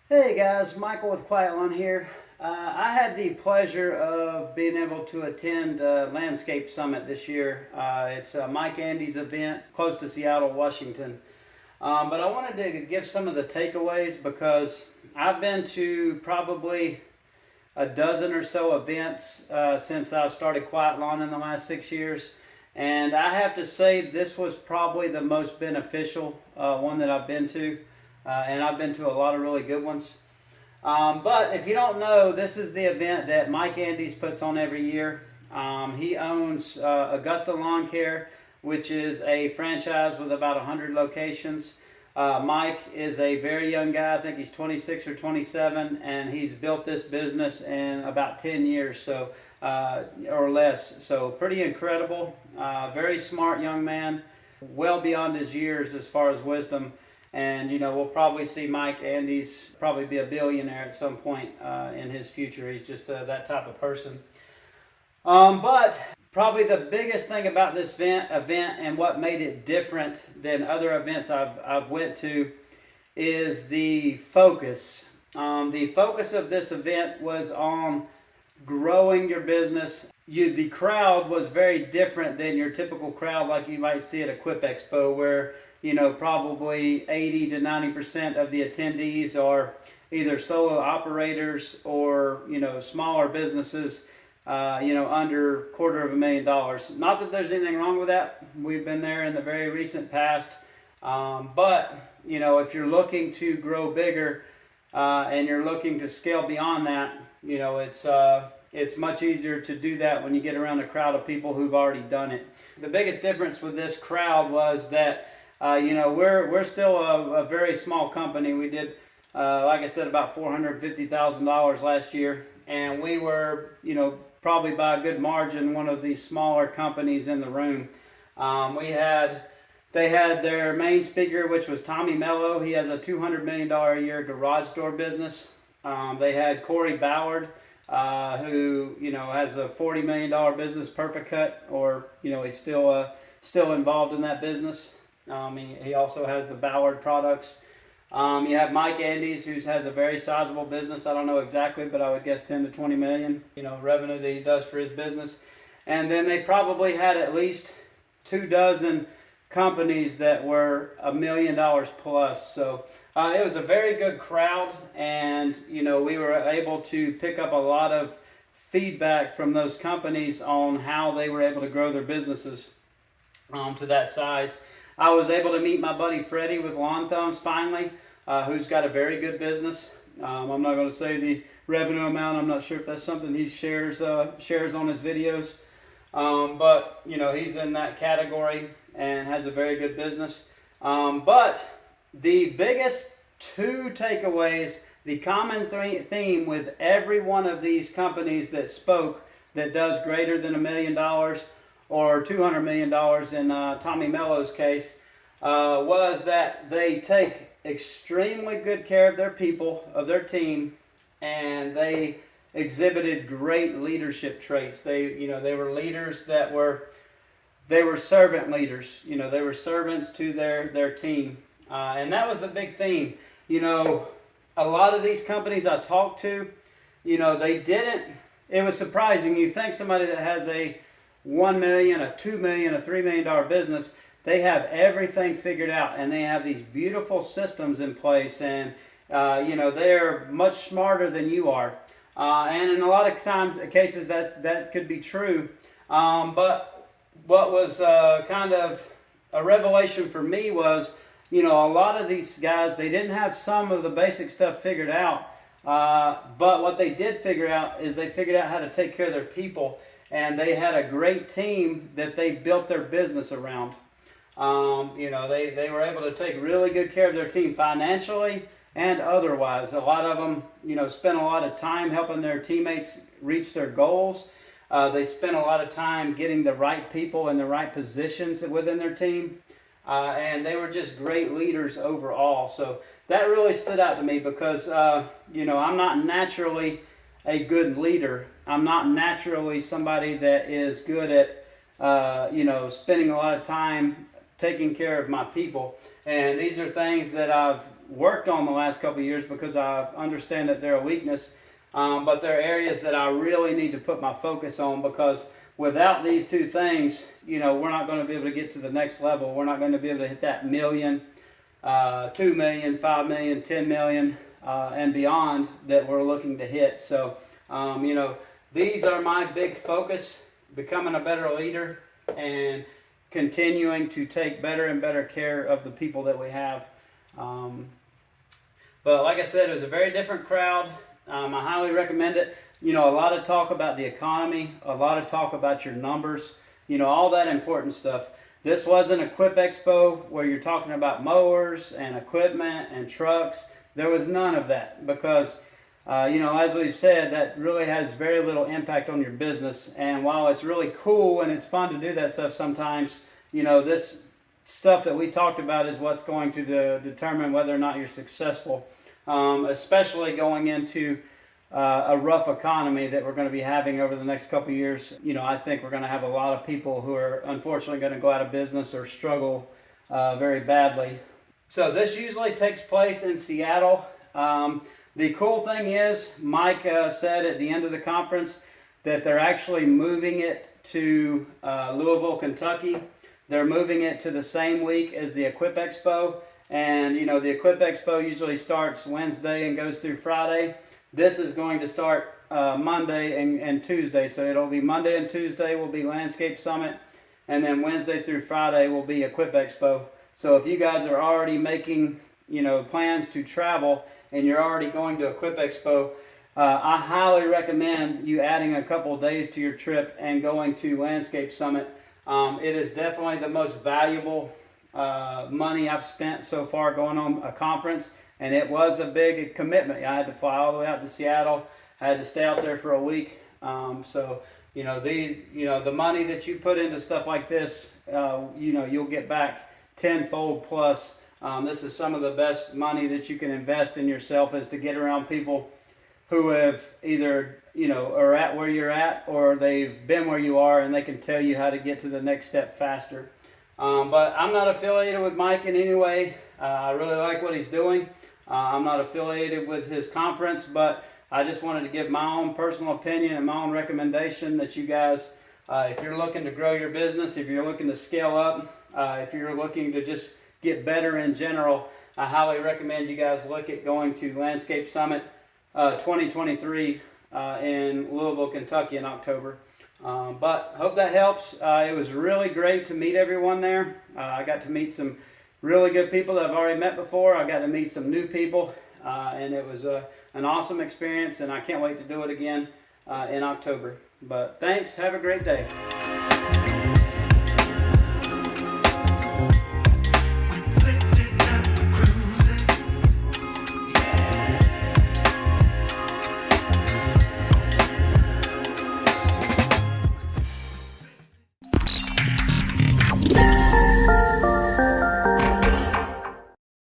Hey guys, Michael with Quiet Lawn here. I had the pleasure of being able to attend Landscape Summit this year. It's Mike Andy's event close to Seattle, Washington. But I wanted to give some of the takeaways because I've been to probably a dozen or so events since I've started Quiet Lawn in the last 6 years. And I have to say, this was probably the most beneficial one that I've been to. And I've been to a lot of really good ones. But if you don't know, this is the event that Mike Andes puts on every year. He owns Augusta Lawn Care, which is a franchise with about 100 locations. Mike is a very young guy. I think he's 26 or 27, and he's built this business in about 10 years, so or less. So pretty incredible. Very smart young man, well beyond his years as far as wisdom. And we'll probably see Mike Andes probably be a billionaire at some point in his future. He's just that type of person. But probably the biggest thing about this event and what made it different than other events I've went to is the focus. The focus of this event was on growing your business. The crowd was very different than your typical crowd like you might see at a Quip Expo, where probably 80 to 90% of the attendees are either solo operators or smaller businesses, under $250,000. Not that there's anything wrong with that. We've been there in the very recent past, but if you're looking to grow bigger and you're looking to scale beyond that, it's much easier to do that when you get around a crowd of people who've already done it. The biggest difference with this crowd was that we're still a very small company. We did, like I said, about $450,000 last year, and we were, probably by a good margin, one of the smaller companies in the room. They had their main speaker, which was Tommy Mello. He has a $200 million a year garage door business. They had Corey Ballard, who has a $40 million business, Perfect Cut, or he's still involved in that business. He also has the Ballard products. You have Mike Andes, who has a very sizable business. I don't know exactly, but I would guess 10 to 20 million, revenue that he does for his business. And then they probably had at least 24 companies that were $1 million plus. So it was a very good crowd, and we were able to pick up a lot of feedback from those companies on how they were able to grow their businesses to that size. I was able to meet my buddy Freddie with Lawn Thumbs finally, who's got a very good business. I'm not going to say the revenue amount. I'm not sure if that's something he shares on his videos. But he's in that category and has a very good business. But the biggest two takeaways, the common theme with every one of these companies that spoke that does greater than $1 million or $200 million in Tommy Mello's case, was that they take extremely good care of their people, of their team, and they exhibited great leadership traits. They were leaders that were servant leaders. They were servants to their team, and that was the big theme. A lot of these companies I talked to, they didn't. It was surprising. You think somebody that has a $1 million, a $2 million, a $3 million business, they have everything figured out, and they have these beautiful systems in place, and they're much smarter than you are. And in a lot of cases, that could be true. But what was kind of a revelation for me was, a lot of these guys, they didn't have some of the basic stuff figured out. But what they did figure out is they figured out how to take care of their people. And they had a great team that they built their business around. They were able to take really good care of their team financially and otherwise. A lot of them, spent a lot of time helping their teammates reach their goals. They spent a lot of time getting the right people in the right positions within their team. And they were just great leaders overall. So that really stood out to me because, I'm not naturally a good leader. I'm not naturally somebody that is good at, spending a lot of time taking care of my people. And these are things that I've worked on the last couple of years because I understand that they're a weakness. But there are areas that I really need to put my focus on, because without these two things, we're not going to be able to get to the next level. We're not going to be able to hit that million, 2 million, 5 million, 10 million, and beyond that we're looking to hit. So, these are my big focus: becoming a better leader and continuing to take better and better care of the people that we have. But like I said, it was a very different crowd. I highly recommend it. A lot of talk about the economy, a lot of talk about your numbers, all that important stuff. This wasn't a Equip Expo where you're talking about mowers and equipment and trucks. There was none of that, because as we've said, that really has very little impact on your business. And while it's really cool and it's fun to do that stuff sometimes, this stuff that we talked about is what's going to determine whether or not you're successful, especially going into a rough economy that we're going to be having over the next couple of years. I think we're going to have a lot of people who are unfortunately going to go out of business or struggle very badly. So this usually takes place in Seattle. The cool thing is, Mike said at the end of the conference that they're actually moving it to Louisville, Kentucky. They're moving it to the same week as the Equip Expo. And, the Equip Expo usually starts Wednesday and goes through Friday. This is going to start Monday and Tuesday. So it'll be Monday and Tuesday will be Landscape Summit. And then Wednesday through Friday will be Equip Expo. So if you guys are already making, plans to travel and you're already going to Equip Expo, I highly recommend you adding a couple of days to your trip and going to Landscape Summit. It is definitely the most valuable money I've spent so far going on a conference, and it was a big commitment. I had to fly all the way out to Seattle. I had to stay out there for a week. The money that you put into stuff like this, you'll get back tenfold plus. This is some of the best money that you can invest in yourself, is to get around people who have either, are at where you're at, or they've been where you are, and they can tell you how to get to the next step faster. But I'm not affiliated with Mike in any way. I really like what he's doing. I'm not affiliated with his conference, but I just wanted to give my own personal opinion and my own recommendation that you guys, if you're looking to grow your business, if you're looking to scale up, if you're looking to just get better in general, I highly recommend you guys look at going to Landscape Summit 2023 in Louisville, Kentucky in October. But hope that helps. It was really great to meet everyone there. I got to meet some really good people that I've already met before. I got to meet some new people, and it was an awesome experience, and I can't wait to do it again in October. But thanks. Have a great day.